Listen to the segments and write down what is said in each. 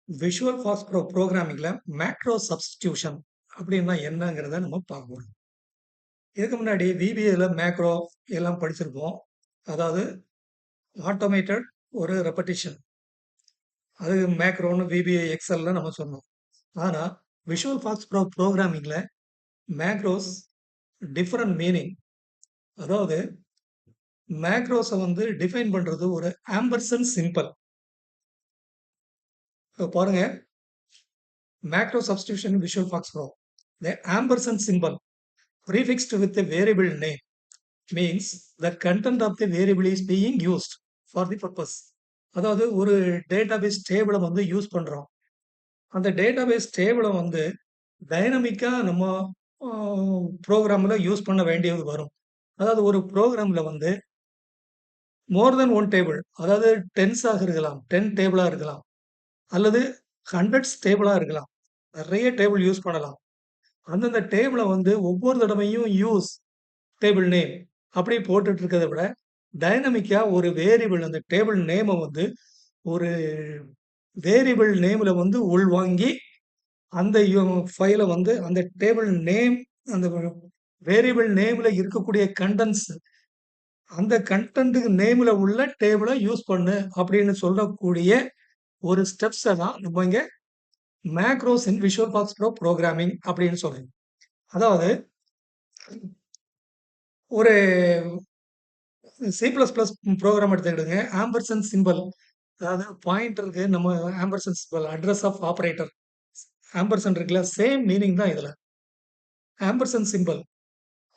Visual fast ப்ரோக்ராமிங்ல macro substitution அப்படின்னா என்னங்கிறத நம்ம பார்க்கணும். இதுக்கு முன்னாடி விபிஏல மேக்ரோ எல்லாம் படிச்சிருப்போம். அதாவது ஆட்டோமேட்டட் ஒரு ரெப்படிஷன். அது மேக்ரோன்னு விபிஏ எக்ஸல்ல நம்ம சொன்னோம். ஆனா விஷுவல் ஃபாஸ்ட் ப்ரோக்ராமிங்ல மேக்ரோஸ் டிஃபரண்ட் மீனிங். அதாவது மேக்ரோஸை டிஃபைன் பண்றது ஒரு ஆம்பர்சன் சிம்பிள். பாருங்க, macro substitution visual fast pro. The ampersand symbol prefixed with a variable name means the content of the variable is being used for the purpose. அதாவது ஒரு database டேபிளை use பண்றோம். அந்த டேட்டாபேஸ் டேபிளை டைனமிக்கா நம்ம ப்ரோக்ராம்ல யூஸ் பண்ண வேண்டியது வரும். அதாவது ஒரு ப்ரோக்ராம்ல மோர் தென் ஒன் டேபிள், அதாவது டென்ஸாக இருக்கலாம், 10 டேபிளா இருக்கலாம், அல்லது ஹண்ட்ரட்ஸ் டேபிளா இருக்கலாம். நிறைய டேபிள் யூஸ் பண்ணலாம். அந்தந்த டேபிளை ஒவ்வொரு தடவையும் யூஸ் டேபிள் நேம் அப்படி போட்டுட்டு இருக்கிறத விட டைனமிக்கா ஒரு வேரியபிள் அந்த டேபிள் நேமை ஒரு வேரியபிள் நேம்ல உள்வாங்கி அந்த ஃபைலை அந்த டேபிள் நேம் அந்த வேரியபிள் நேம்ல இருக்கக்கூடிய கண்டென்ட்ஸ் அந்த கண்டென்ட் நேம்ல உள்ள டேபிளை யூஸ் பண்ணு அப்படின்னு சொல்லக்கூடிய ஒரு ஸ்டெப்ஸை தான் நம்ம இங்க macros in visual fast programming அப்படின்னு சொல்றோம். அதாவது ஒரு C++ ப்ரோக்ராம் எடுத்துக்கிடுங்க. ஆம்பர்சன் சிம்பல், அதாவது பாயிண்டருக்கு நம்ம ampersand symbol address of operator ampersand இருக்குல்ல, சேம் மீனிங் தான் இதுல. ஆம்பர்சன் சிம்பல்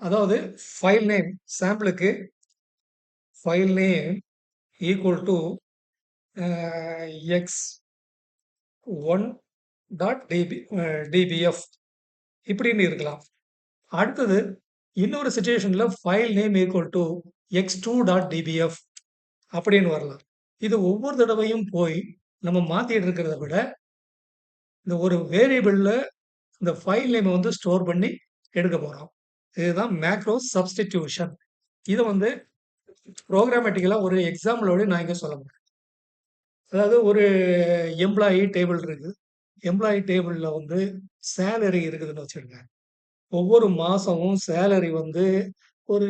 அதாவது ஃபைல் நேம், சாம்பிளுக்கு file name equal to x1.dbf இப்படின்னு இருக்கலாம். அடுத்தது இன்னொரு சிச்சுவேஷன்ல file name equal to x2.dbf அப்படின்னு வரலாம். இது ஒவ்வொரு தடவையும் போய் நம்ம மாத்திட்டு இருக்கிறத விட இந்த ஒரு வேரியபிள்ல இந்த ஃபைல் நேம் ஸ்டோர் பண்ணி எடுக்க போறோம். இதுதான் மேக்ரோ சப்ஸ்டிடியூஷன். இதை ப்ரோக்ராமேட்டிக்கலா ஒரு எக்ஸாம்பிளோட நான் இங்க சொல்ல போறேன். அதாவது ஒரு எம்ப்ளாயி டேபிள் இருக்கு. எம்ப்ளாயி டேபிள்ல சேலரி இருக்குதுன்னு வச்சுடுங்க. ஒவ்வொரு மாசமும் சேலரி ஒரு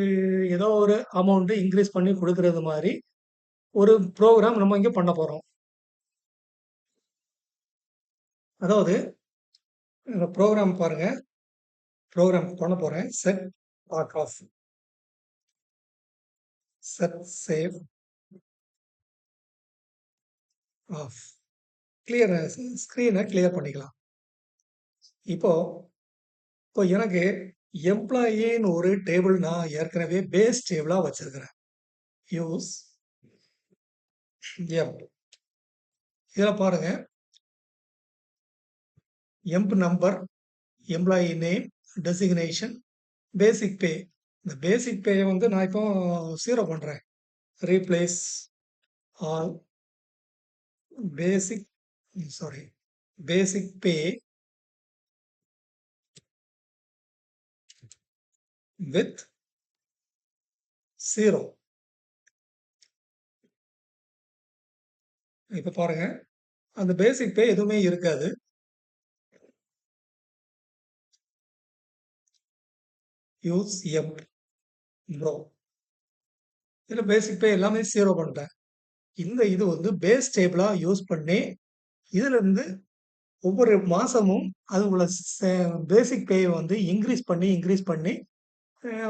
ஏதோ ஒரு அமௌண்ட் இன்க்ரீஸ் பண்ணி கொடுக்கறது மாதிரி ஒரு ப்ரோக்ராம் நம்ம இங்க பண்ண போறோம். அதாவது இந்த ப்ரோக்ராம் பாருங்க, ப்ரோக்ராம் பண்ண போறேன். Set part off, set save off, clear ஸ்கிரீனை கிளியர் பண்ணிக்கலாம். இப்போ இப்போ எனக்கு எம்ப்ளாயின்னு ஒரு டேபிள் நான் ஏற்கனவே பேஸ் டேபிளா வச்சிருக்கிறேன். Use M. இதுல பாருங்க, எம்ப் நம்பர், எம்ப்ளாயி நேம், டெசிக்னேஷன், பேசிக் பே. இந்த பேசிக் பேயை நான் இப்போ 0 பண்றேன். Replace all basic basic pay with 0. இப்ப பாருங்க, அந்த பேசிக் பே எதுவுமே இருக்காது. Use M bro. இதுல பேசிக் பே எல்லாமே 0 பண்ணிட்டேன். இது பேஸ் டேபிளா யூஸ் பண்ணி இதுல இருந்து ஒவ்வொரு மாசமும் அது உள்ள பேசிக் பே இன்க்ரீஸ் பண்ணி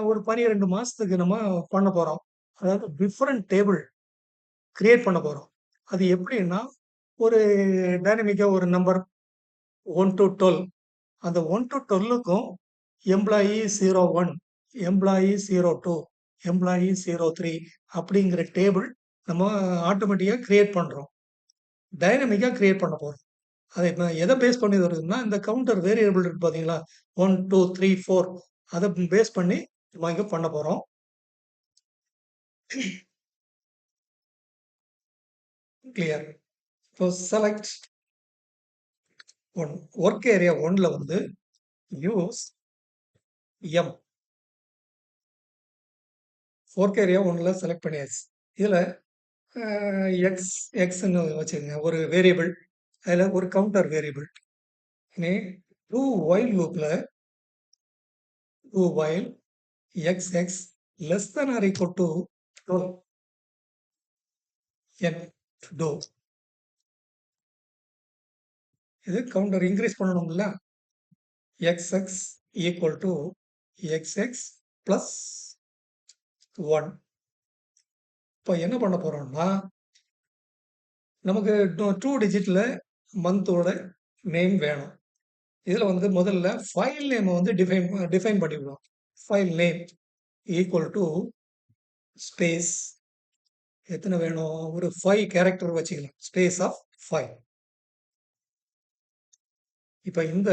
ஒரு 12 மாசத்துக்கு நம்ம பண்ண போறோம். அதாவது டிஃபரண்ட் டேபிள் கிரியேட் பண்ண போறோம். அது எப்படின்னா, ஒரு டைனமிக்கா ஒரு நம்பர் 1 to 12, அந்த 1 to 12க்கும் எம்ப்ளாயி 01, எம்ப்ளாயி 02, எம்ப்ளாயி 03 அப்படிங்கிற டேபிள் நம்ம ஆட்டோமேட்டிக்கா கிரியேட் பண்றோம். டைனமிக்கா கிரியேட் பண்ண போறோம். அதை இப்ப எதை பேஸ் பண்ணி வருதுன்னா, இந்த கவுண்டர் வேரியபிள் இருக்கு பாத்தீங்களா, 1, 2, 3, 4 அதை பேஸ் பண்ணி நம்ம இங்க பண்ண போறோம். கிளியர். இப்போ செலக்ட் ஒன், ஒர்க் ஏரியா 1ல யூஸ் எம். ஒர்க் ஏரியா 1ல செலக்ட் பண்ணியாச்சு. இதுல எக்ஸ் எக்ஸ்ன்னு வச்சுக்கோங்க ஒரு வேரியபிள். அதில் ஒரு கவுண்டர் வேரியபிள். இனி டூ ஒயில் லூப்பில் do while X X less than or equal to N do. இது கவுண்டர் இன்க்ரீஸ் பண்ணணும்ல. X X equal to X X plus 1. இப்போ என்ன பண்ண போறோம்னா நமக்கு 2 டிஜிட்ல மந்தோட நேம் வேணும். இதில் வந்து முதல்ல ஃபைல் நேமை வந்து டிஃபைன் பண்ணிவிடுவோம். File name equal to space எத்தனை வேணும், ஒரு 5 கேரக்டர் வச்சுக்கலாம். Space of 5. இப்போ இந்த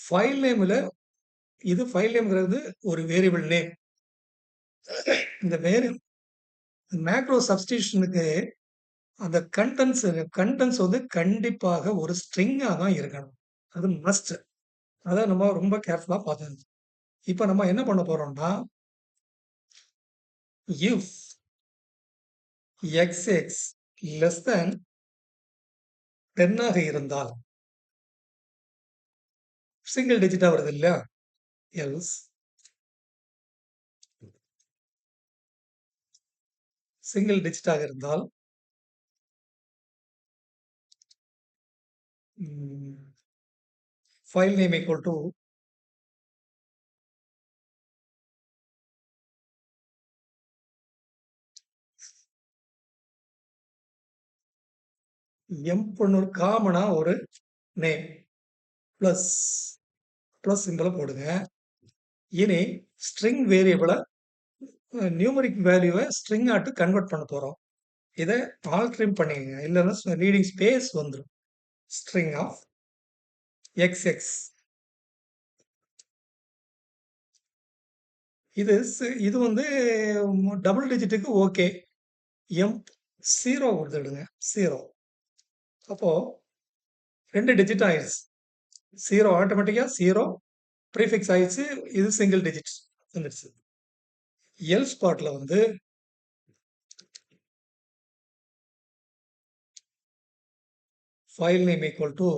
ஃபைல் நேமில் இது ஃபைல் நேம்ங்கிறது ஒரு வேரியபிள் நேம். இந்த மேக்ரோ சப்ஸ்டியூஷனுக்கு அந்த கண்டென்ட்ஸ் வந்து கண்டிப்பாக ஒரு ஸ்ட்ரிங்காக தான் இருக்கணும். அது மஸ்ட். அதை நம்ம ரொம்ப கேர்ஃபுல்லாக பார்த்துக்கணும். இப்போ நம்ம என்ன பண்ண போறோம்னா if xx less than 10 ஆக இருந்தால் சிங்கிள் டிஜிட்டா வருது இல்லையா, எல்ஸ் சிங்கிள் டிஜிட்டாக இருந்தால் ஃபைல் நேம் ஈக்குவல் டு எம் பொண்ணு காமனா ஒரு நேம் பிளஸ் பிளஸ் சிம்பிளை போடுங்க. இனி ஸ்ட்ரிங் வேரியபிளை நியூமரிக் வேல்யூவை ஸ்ட்ரிங் ஆட்டு கன்வெர்ட் பண்ண போறோம். இதை ஆல்ட்ரிம் பண்ணிக்கங்க, இல்லைன்னா ரீடிங் ஸ்பேஸ் வந்துடும். String of X x. இது வந்து டபுள் டிஜிட்டுக்கு ஓகே. எம் 0 கொடுத்துடுங்க, 0. அப்போ 2 டிஜிட் ஆயிடுச்சு. 0 ஆட்டோமேட்டிக்கா 0 ப்ரீஃபிக்ஸ் ஆயிடுச்சு. இது சிங்கிள் டிஜிட் வந்துடுச்சு. எல்ஸ் பார்ட்ல வந்து file name equal to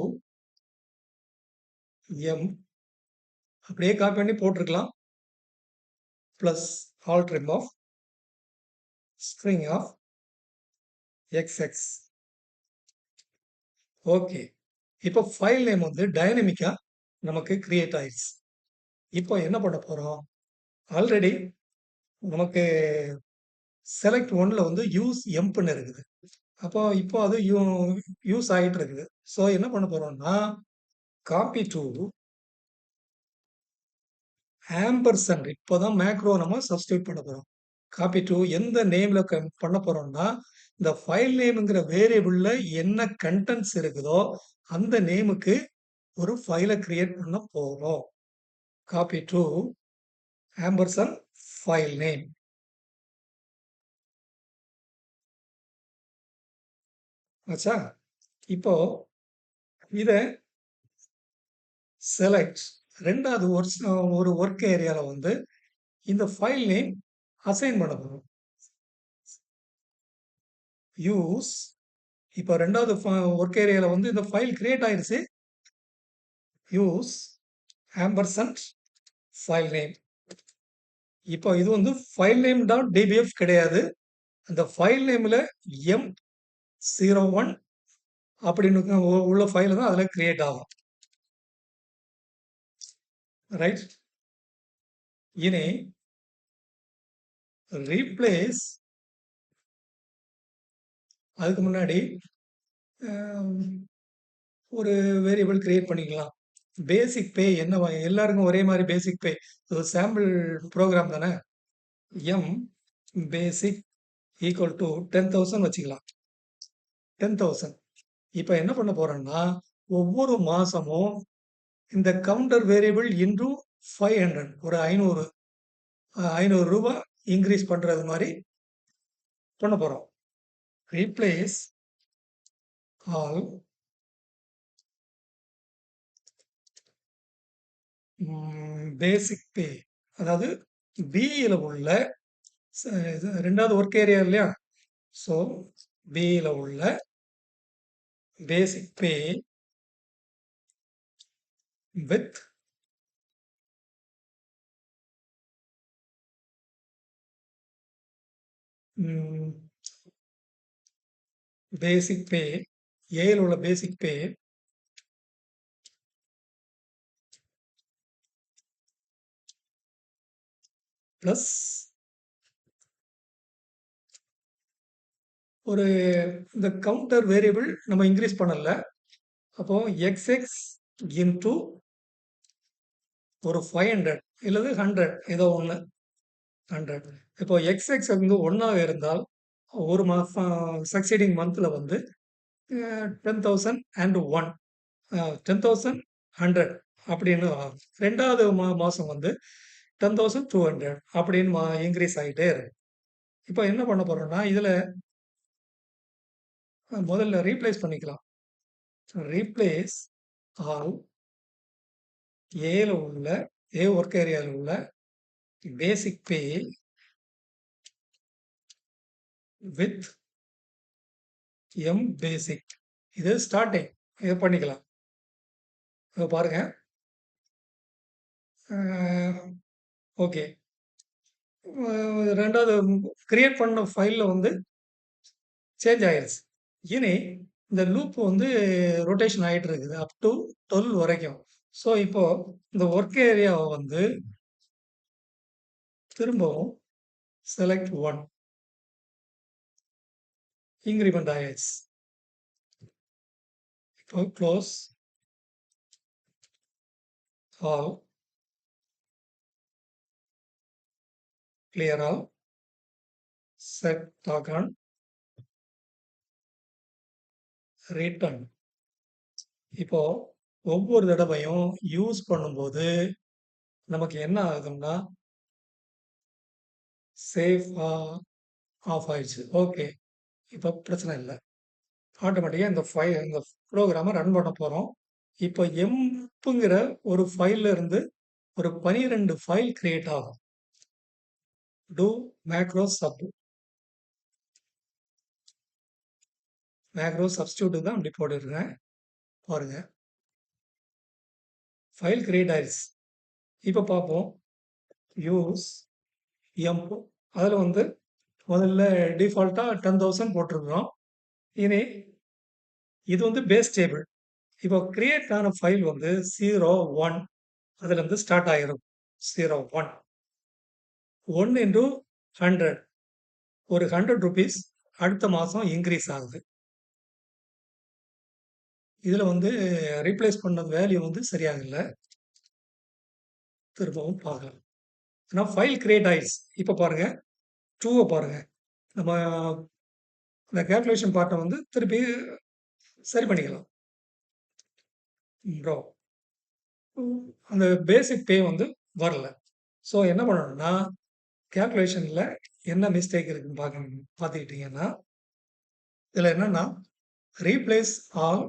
M அப்படியே காப்பி பண்ணி போட்டிருக்கலாம். Plus alltrim of string of X X. Okay. இப்போ ஃபைல் நேம் வந்து டைனமிக்கா நமக்கு கிரியேட் ஆயிடுச்சு. இப்போ என்ன பண்ண போறோம், ஆல்ரெடி நமக்கு செலக்ட் ஒன்ல வந்து யூஸ் எம்ப்னு இருக்குது. அப்போ இப்போ அது யூஸ் ஆகிட்டு இருக்குது. ஸோ என்ன பண்ண போறோம்னா காப்பி டு ஆம்பர்சன்ட். இப்போதான் மேக்ரோ நம்ம சப்ஸ்டியூட் பண்ண போறோம். காப்பி டு எந்த நேம்ல பண்ண போறோம்னா இந்த ஃபைல் நேம்ங்கிற வேரியபிள்ல என்ன கண்டென்ட்ஸ் இருக்குதோ அந்த நேமுக்கு ஒரு ஃபைலை கிரியேட் பண்ண போறோம். Copy to ampersand file name. ஆச்சா? இப்போ இதை செலக்ட் ரெண்டாவது ஒரு ஒர்க் ஏரியாவில் வந்து இந்த ஃபைல் நேம் அசைன் பண்ண போகிறோம். யூஸ் இப்போ ரெண்டாவது ஒர்க் ஏரியாவில் வந்து இந்த ஃபைல் கிரியேட் ஆயிடுச்சு. Use ampersand file name. இப்போ இது வந்து ஃபைல் நேம் டாட் டிபிஎஃப் கிடையாது. அந்த ஃபைல் நேமில் M01 அப்படின்னு உள்ள ஃபைல் தான் அதில் கிரியேட் ஆகும். ரைட். இனி ரீப்ளேஸ். அதுக்கு முன்னாடி ஒரு வேரியபிள் கிரியேட் பண்ணிக்கலாம். பேசிக் பே என்ன, எல்லாருக்கும் ஒரே மாதிரி பேசிக் பே சாம்பிள் ப்ரோக்ராம் தானே. எம் பேசிக் ஈக்குவல் டு 10,000 வச்சுக்கலாம். 10,000. இப்போ என்ன பண்ண போறோம்னா ஒவ்வொரு மாசமும் இந்த கவுண்டர் வேரியபிள் இன்டு 500 ஒரு 500 ரூபாய் இன்க்ரீஸ் பண்றது மாதிரி பண்ண போறோம். ரீப்ளேஸ் ஆல் பேசிக் பே. அதாவது பியில் உள்ள ரெண்டாவது ஒர்க் ஏரியா இல்லையா. ஸோ பியில் உள்ள பேசிக் பே வித் பேசிக் பே ஏயில் உள்ள பேசிக் பே ப்ளஸ் ஒரு இந்த கவுண்டர் வேரியபிள் நம்ம இன்க்ரீஸ் பண்ணல. அப்போ எக்ஸ்எக்ஸ் இன்டூ ஒரு 500 இல்லது 100 ஏதோ ஒன்று 100. இப்போ எக்ஸ்எக்ஸ் வந்து ஒன்றாக இருந்தால் ஒரு மாதம் சக்சீடிங் மந்தில் வந்து 10,000 அண்ட் 1 10,100 அப்படின்னு ஆகும். ரெண்டாவது மாதம் வந்து 10,200 அப்படின்னு இன்க்ரீஸ் ஆகிட்டே இருக்கு. இப்போ என்ன பண்ண போறோம்னா இதில் முதல்ல ரீப்ளேஸ் பண்ணிக்கலாம். ரீப்ளேஸ் ஆல் ஏல உள்ள ஏ ஒர்க் ஏரியாவில் உள்ள பேசிக் பே வித் எம் பேசிக். இது ஸ்டார்டிங். இது பண்ணிக்கலாம். இதை பாருங்க. ஓகே. ரெண்டாவது கிரியேட் பண்ண ஃபைலில் வந்து சேஞ்ச் ஆயிடுச்சு. இனி இந்த லூப் வந்து ரொட்டேஷன் ஆகிட்டு இருக்குது அப் டு 12 வரைக்கும். ஸோ இப்போ இந்த ஒர்க் ஏரியாவை வந்து திரும்பவும் செலக்ட் 1 இன்க்ரிமெண்ட் ஆயிடுச்சு. இப்போ close all, clear all, set talk on, return. இப்போ ஒவ்வொரு தடவையும் யூஸ் பண்ணும்போது நமக்கு என்ன ஆகுதுன்னா சேஃப் ஆஃப் ஆயிடுச்சு. ஓகே, இப்போ பிரச்சனை இல்லை. ஆட்டோமேட்டிக்காக இந்த ப்ரோக்ராமை ரன் பண்ண போகிறோம். இப்போ எம்புங்கிற ஒரு ஃபைல்ல இருந்து ஒரு 12 ஃபைல் கிரியேட் ஆகும். To macro sub macro substitute தான் அப்படி போட்டுருக்கேன். பாருங்க, ஃபைல் கிரியேட் ஆயிடுச்சு. இப்போ பார்ப்போம். யூஸ் எம்ப் அதில் வந்து முதல்ல டிஃபால்ட்டாக 10,000 போட்டிருக்கிறோம். இனி இது வந்து பேஸ் டேபிள். இப்போ கிரியேட் ஆன ஃபைல் வந்து 01 அதுலேருந்து ஸ்டார்ட் ஆகிரும். 01 1 இன்டூ 100 ஒரு 100 rupees அடுத்த மாதம் இன்க்ரீஸ் ஆகுது. இதில் வந்து ரீப்ளேஸ் பண்ண வேல்யூ வந்து சரியாக இல்லை. திரும்பவும் பார்க்கலாம். ஆனால் ஃபைல் கிரியேட் ஆயிடுச்சு. இப்போ பாருங்க, 2 பாருங்க. நம்ம இந்த கேல்குலேஷன் பார்ட்டை வந்து திருப்பி சரி பண்ணிக்கலாம். ப்ரோ அந்த பேசிக் பே வந்து வரல. ஸோ என்ன பண்ணணும்னா கேல்குலேஷனில் என்ன மிஸ்டேக் இருக்குன்னு பார்த்துக்கிட்டிங்கன்னா இதில் என்னன்னா ரீப்ளேஸ் ஆல்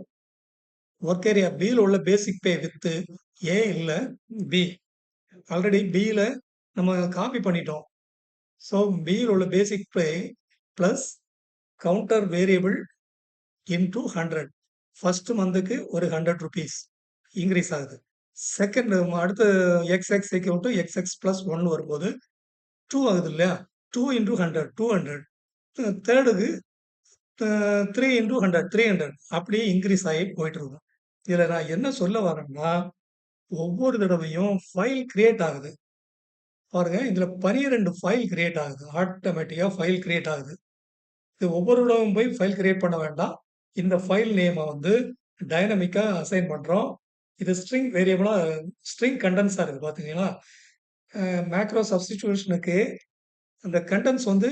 ஒர்க் ஏரியா பியில் உள்ள பேசிக் பே வித்து ஏ இல்லை பி. ஆல்ரெடி பியில் நம்ம காப்பி பண்ணிட்டோம். ஸோ பியில் உள்ள basic pay plus counter variable into 100 first மந்த்துக்கு ஒரு 100 rupees இன்க்ரீஸ் ஆகுது. செகண்ட் அடுத்த X X equal to X X plus 1 வரும்போது 2 ஆகுது இல்லையா? 2 இன்டூ 100 200. தேர்டுக்கு 3 இன்டூ 100 300 அப்படியே இன்க்ரீஸ் ஆகி போயிட்டு இருக்கும். இதில் நான் என்ன சொல்ல வரேன்னா ஒவ்வொரு தடவையும் ஃபைல் கிரியேட் ஆகுது. பாருங்க, இதில் 12 ஃபைல் கிரியேட் ஆகுது. ஆட்டோமேட்டிக்காக ஃபைல் கிரியேட் ஆகுது. இது ஒவ்வொரு தடவையும் போய் ஃபைல் கிரியேட் பண்ண வேண்டாம். இந்த ஃபைல் நேமை வந்து டைனமிக்காக அசைன் பண்ணுறோம். இது ஸ்ட்ரிங் வேரியபிளாக ஸ்ட்ரிங் கண்டென்ஸாக இருக்குது. பார்த்தீங்களா? மேக்ரோ சப்ஸ்டிடியூஷனுக்கு அந்த கண்டென்ஸ் வந்து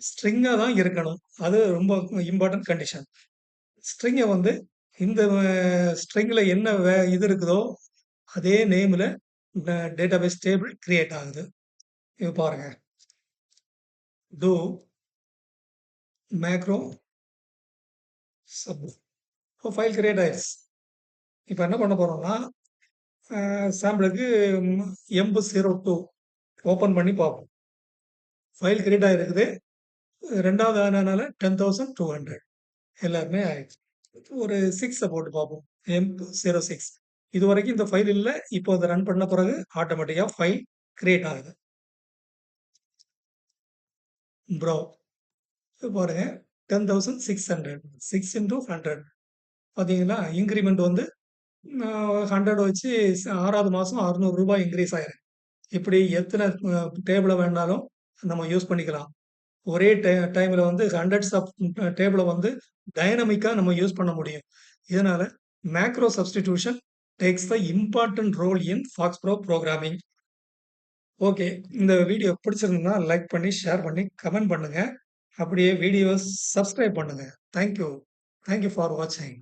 ஸ்ட்ரிங்காக தான் இருக்கணும். அது ரொம்ப இம்பார்ட்டன்ட் கண்டிஷன். ஸ்ட்ரிங்கை வந்து இந்த ஸ்ட்ரிங்கில் என்ன இது இருக்குதோ அதே நேமில் டேட்டாபேஸ் டேபிள் கிரியேட் ஆகுது. இது பாருங்க, டூ மேக்ரோ சப். இப்போ ஃபைல் கிரியேட் ஆயிடுச்சு. இப்போ என்ன பண்ண போகிறோம்னா சாம்பிளுக்கு எம்பு 02 ஓப்பன் பண்ணி பார்ப்போம். ஃபைல் கிரியேட் ஆகிருக்குது. 2வது ஆனனால 10,200 எல்லாருமே ஆயிடுச்சு. ஒரு 6 போட்டு பார்ப்போம். M06 இதுவரைக்கும் இந்த ஃபைல் இல்ல. இப்போ அத ரன் பண்ண பிறகு ஆட்டோமேட்டிக்கா ஃபைல் கிரியேட் ஆகுது. ப்ரோ பாருங்க 10,600 6 இன்டூ 100 பார்த்தீங்களா? இன்கிரிமெண்ட் வந்து 100 வச்சு 6வது மாசம் ரூ. 600 இன்கிரீஸ் ஆயிருக்கு. இப்படி எத்தனை டேபிள வேணாலும் நம்ம யூஸ் பண்ணிக்கலாம். ஒரே டைம்ல வந்து ஹண்ட்ரட்ஸ் ஆஃப் டேபிள வந்து டைனமிக்கா நம்ம யூஸ் பண்ண முடியும். இதனால macro substitution takes the important role in FoxPro programming. Okay. இந்த வீடியோ பிடிச்சிருந்ததுன்னா லைக் பண்ணி, ஷேர் பண்ணி, கமெண்ட் பண்ணுங்க. அப்படியே வீடியோஸ் சப்ஸ்கிரைப் பண்ணுங்க. Thank you. Thank you for வாட்சிங்.